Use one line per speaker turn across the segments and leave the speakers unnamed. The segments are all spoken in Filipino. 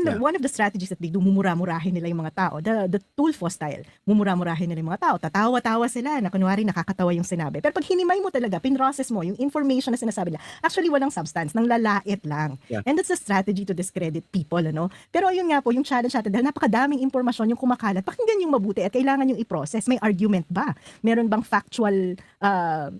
then
Yeah.
one of the strategies that they do, mumura-murahin nila yung mga tao. The Tulfo style, mumura-murahin nila yung mga tao. Tatawa-tawa sila na kunwari nakakatawa yung sinabi. Pero pag hinimay mo talaga, pinrocess mo yung information na sinasabi nila, actually walang substance, nang lalait lang.
Yeah.
And that's a strategy to discredit people, ano? Pero ayun nga po, yung challenge natin, dahil napakadaming impormasyon yung kumakalat, pakinggan yung mabuti at kailangan yung i-process. May argument ba? Meron bang factual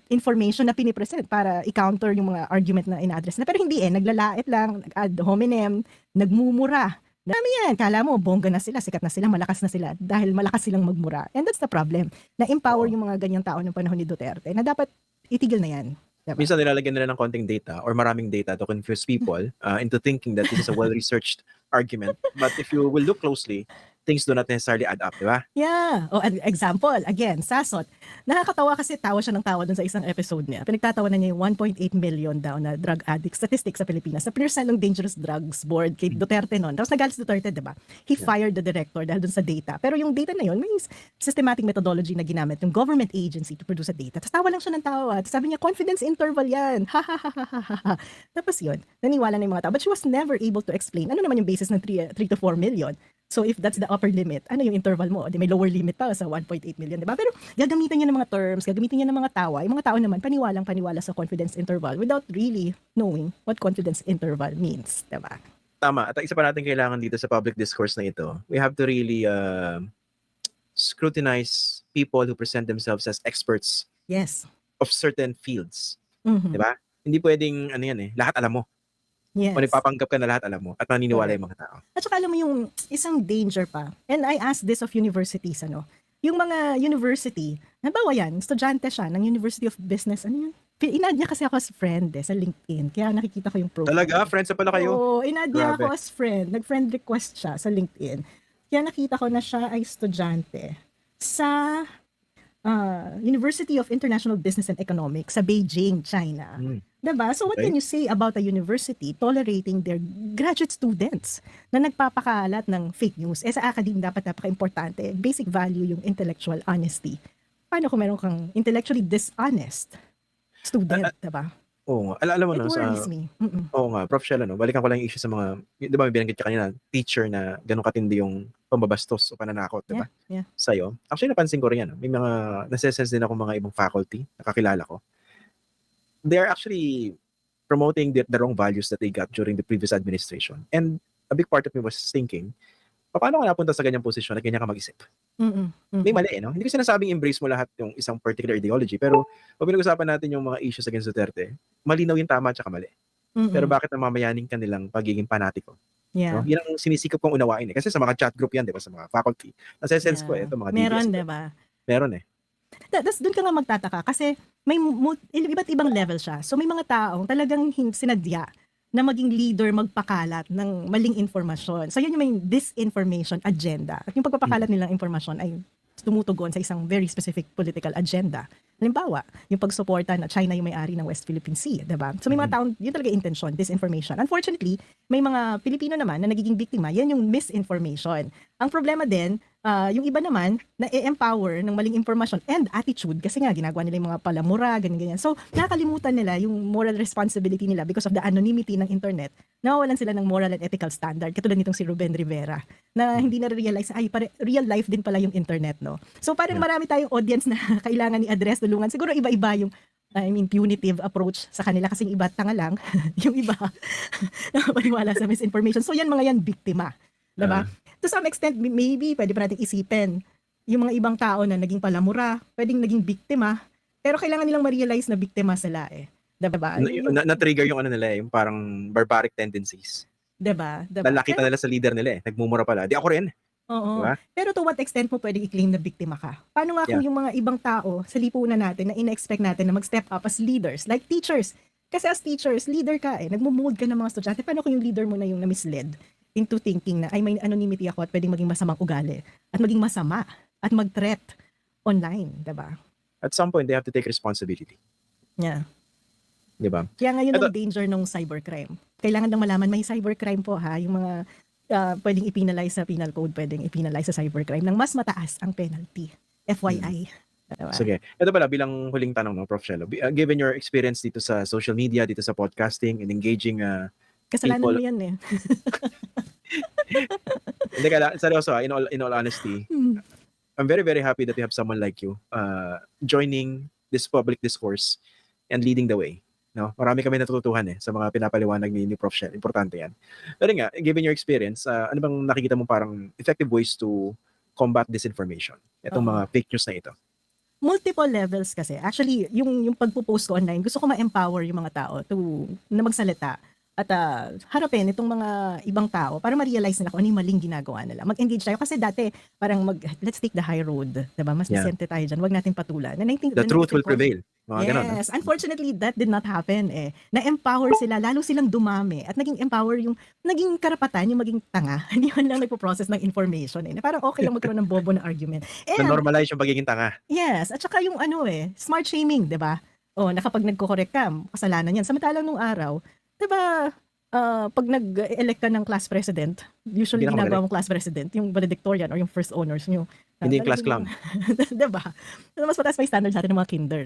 information na pinipresent para i-counter yung mga argument na ina-address na? Pero hindi naglalait lang, ad hominem, nagmumura. Dami yan. Kala mo, bongga na sila, sikat na sila, malakas na sila dahil malakas silang magmura. And that's the problem. Na-empower
Oo.
yung mga ganyang tao ng panahon ni Duterte na dapat itigil na yan. Diba?
Minsan nilalagyan nila ng konting data or maraming data to confuse people into thinking that this is a well-researched argument. But if you will look closely, things do not necessarily add up, di ba?
Yeah. O, example, again, Sasot. Nakakatawa kasi tawa siya ng tawa dun sa isang episode niya. Pinagtatawa na niya yung 1.8 million daw na drug addict statistics sa Pilipinas. Sa pinursan ng Dangerous Drugs Board kay Duterte noon. Tapos nagalit si Duterte, di ba? He fired the director dahil dun sa data. Pero yung data na yun, may systematic methodology na ginamit yung government agency to produce a data. Tapos tawa lang siya ng tawa. Tapos sabi niya, confidence interval yan. Ha ha ha ha ha ha. Tapos yun, naniwala na yung mga tao. But she was never able to explain ano naman yung basis ng 3 to 4 million. So if that's the upper limit, ano yung interval mo? Di may lower limit pa sa 1.8 million, di ba? Pero gagamitan niya ng mga terms, gagamitan niya ng mga tawa. Yung mga tao naman, paniwala sa confidence interval without really knowing what confidence interval means, di ba?
Tama. At isa pa natin kailangan dito sa public discourse na ito, we have to really scrutinize people who present themselves as experts
Yes.
of certain fields.
Mhm.
Di ba? Hindi pwedeng, lahat alam mo.
Yes.
Kung ipapanggap ka na lahat alam mo at naniniwala yung mga tao.
At saka alam mo yung isang danger pa, and I asked this of universities, yung mga university, nabawa yan, estudyante siya ng University of Business, in-add niya kasi ako as friend sa LinkedIn, kaya nakikita ko yung profile.
Talaga? Friends na pala kayo?
Oo, in-add niya
Grabe.
ako as friend, nag-friend request siya sa LinkedIn, kaya nakita ko na siya ay estudyante sa University of International Business and Economics sa Beijing, China. Diba? So what
Okay.
can you say about a university tolerating their graduate students na nagpapakalat ng fake news? Sa academe dapat napaka-importante. Basic value yung intellectual honesty. Paano kung meron kang intellectually dishonest student, diba?
Oo nga. Alam mo
It
no,
worries me.
oo nga, Prof. Shell, balikan ko lang yung issue sa mga, di ba may binanggit ka kanina, teacher na ganun katindi yung pambabastos o pananakot, di ba?
Yeah.
Sa'yo. Actually, napansin ko rin yan. May mga, nasa-sense din ako mga ibang faculty, nakakilala ko. They are actually promoting the wrong values that they got during the previous administration. And a big part of me was thinking, paano ka napunta sa ganyang posisyon na ganyan ka mag-isip? May mali, no? Hindi ko sinasabing embrace mo lahat yung isang particular ideology, pero pag pinag-usapan natin yung mga issues against Duterte, malinaw yung tama at saka mali. Pero bakit namamayanin ka nilang pagiging panatiko?
Yeah.
No? Yan ang sinisikap kong unawain. Kasi sa mga chat group yan, di ba? Sa mga faculty. Nasa-sense ko ito mga
Meron,
DBS.
diba?
Meron
Tapos doon ka nga magtataka kasi may iba't ibang level siya. So may mga taong talagang sinadya na maging leader magpakalat ng maling informasyon. So yun yung may disinformation agenda. At yung pagpapakalat nilang informasyon ay tumutugon sa isang very specific political agenda. Halimbawa, yung pagsuporta na China yung may-ari ng West Philippine Sea, diba? So may mga taong, yun talaga intention, disinformation. Unfortunately, may mga Pilipino naman na nagiging biktima, yan yung misinformation. Ang problema din, yung iba naman na i-empower ng maling informasyon and attitude kasi nga ginagawa nila yung mga palamura, ganyan-ganyan. So nakakalimutan nila yung moral responsibility nila because of the anonymity ng internet. Nawawalan sila ng moral and ethical standard. Katulad nitong si Ruben Rivera na hindi na-realize, real life din pala yung internet, no? So parang marami tayong audience na kailangan i-address, tulungan. Siguro iba-iba yung punitive approach sa kanila kasi yung iba tanga lang, yung iba nakapaniwala sa misinformation. So yan mga yan biktima. Diba? To some extent, maybe pwede pa natin isipin yung mga ibang tao na naging palamura, pwedeng naging biktima, pero kailangan nilang ma-realize na biktima sila Diba?
Na-trigger yung nila yung parang barbaric tendencies.
Diba?
Nakita nila sa leader nila nagmumura pala. Di ako rin.
Oo.
Diba?
Pero to what extent mo pwedeng i-claim na biktima ka? Paano nga kung yung mga ibang tao sa lipunan natin na ina-expect natin na mag-step up as leaders, like teachers? Kasi as teachers, leader ka nagmo-mold ka ng mga estudyante. Paano kung yung leader mo na yung na-misled into thinking na may anonymity ako at pwedeng maging masamang ugali at maging masama at mag-threat online, diba?
At some point, they have to take responsibility.
Yeah.
Diba?
Kaya ngayon ang danger ng cybercrime. Kailangan lang malaman may cybercrime po yung mga pwedeng i-penalize sa penal code, pwedeng i-penalize sa cybercrime ng mas mataas ang penalty. FYI. Diba?
Sige. Ito pala, bilang huling tanong, no, Prof. Shelo, given your experience dito sa social media, dito sa podcasting, and engaging
kasalanan
people,
mo yan
Hindi ka seryoso, in all honesty,
Hmm.
I'm very, very happy that you have someone like you joining this public discourse and leading the way. No? Marami kami natututuhan sa mga pinapaliwanag ni Prof. Shell. Importante yan. Pero nga, given your experience, ano bang nakikita mo parang effective ways to combat disinformation? Itong
Oo.
mga fake news na ito.
Multiple levels kasi. Actually, yung pagpo-post ko online, gusto ko ma-empower yung mga tao na magsalita at harapin itong mga ibang tao para ma-realize nila kung ano yung maling ginagawa nila. Mag-engage tayo kasi dati parang let's take the high road, 'di ba? Mas
Yeah.
decente tayo diyan. Wag natin patulan. And I think
The truth will prevail. Mga ganon. No?
Yes, unfortunately that did not happen Na-empower sila, lalo silang dumami at naging karapatan yung maging tanga. Hindi man lang nagpo-process ng information Na parang okay lang magkaroon ng bobo na argument. And
Na-normalize yung pagiging tanga.
yes, at saka yung smart shaming, 'di ba? Na kapag nagko-correct ka, kasalanan 'yan. Samantalang nung araw, 'di ba, pag nag-elect ka ng class president, usually
Hindi na
ginagawa mong class president, yung valedictorian or yung first honors nyo.
Hindi yung class clown.
'Di ba? Mas mataas pa yung standards natin ng mga kinder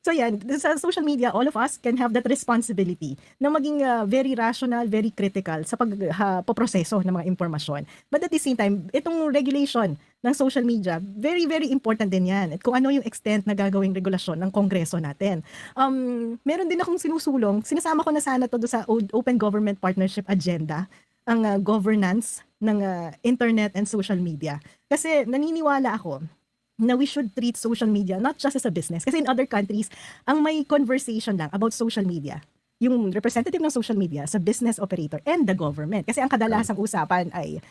So yan, sa social media, all of us can have that responsibility na maging very rational, very critical sa pagpoproseso ng mga impormasyon. But at the same time, itong regulation ng social media, very, very important din yan. At kung ano yung extent na gagawing regulasyon ng Kongreso natin. Meron din akong sinusulong, sinasama ko na sana to sa Open Government Partnership Agenda, ang governance ng internet and social media. Kasi naniniwala ako na we should treat social media not just as a business. Kasi in other countries, ang may conversation lang about social media, yung representative ng social media sa business operator and the government. Kasi ang kadalasang usapan ay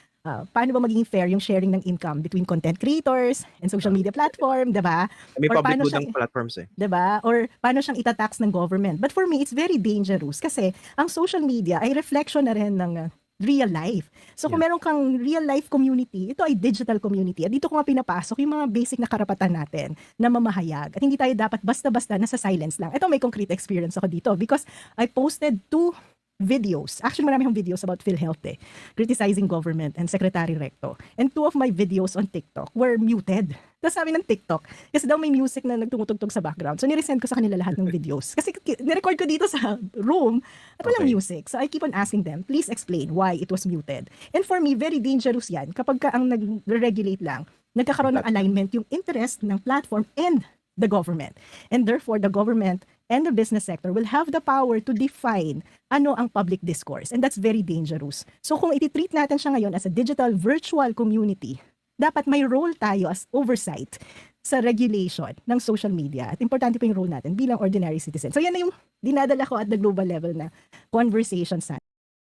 paano ba magiging fair yung sharing ng income between content creators and social media platform, 'di ba?
May
Or
public
paano
good
siya-
ng platforms
'Di ba? Or paano siyang itatax ng government. But for me, it's very dangerous kasi ang social media ay reflection na rin ng real life. So kung
Yeah.
meron kang real life community, ito ay digital community. At dito ko nga pinapasok yung mga basic na karapatan natin na mamahayag. At hindi tayo dapat basta-basta nasa silence lang. Ito may concrete experience ako dito because I posted 2 videos. Actually, marami akong videos about PhilHealth criticizing government and Secretary Recto. And 2 of my videos on TikTok were muted. Tapos sabi ng TikTok, kasi daw may music na nagtumutugtog sa background. So niresend ko sa kanila lahat ng videos. Kasi nirecord ko dito sa room at walang
Okay.
music. So I keep on asking them, please explain why it was muted. And for me, very dangerous yan kapag ka ang nag-regulate lang, nagkakaroon ng alignment yung interest ng platform and the government. And therefore, the government and the business sector will have the power to define ano ang public discourse. And that's very dangerous. So kung iti-treat natin siya ngayon as a digital virtual community, dapat may role tayo as oversight sa regulation ng social media. At importante pa yung role natin bilang ordinary citizen. So yan na yung dinadala ko at the global level na conversation sa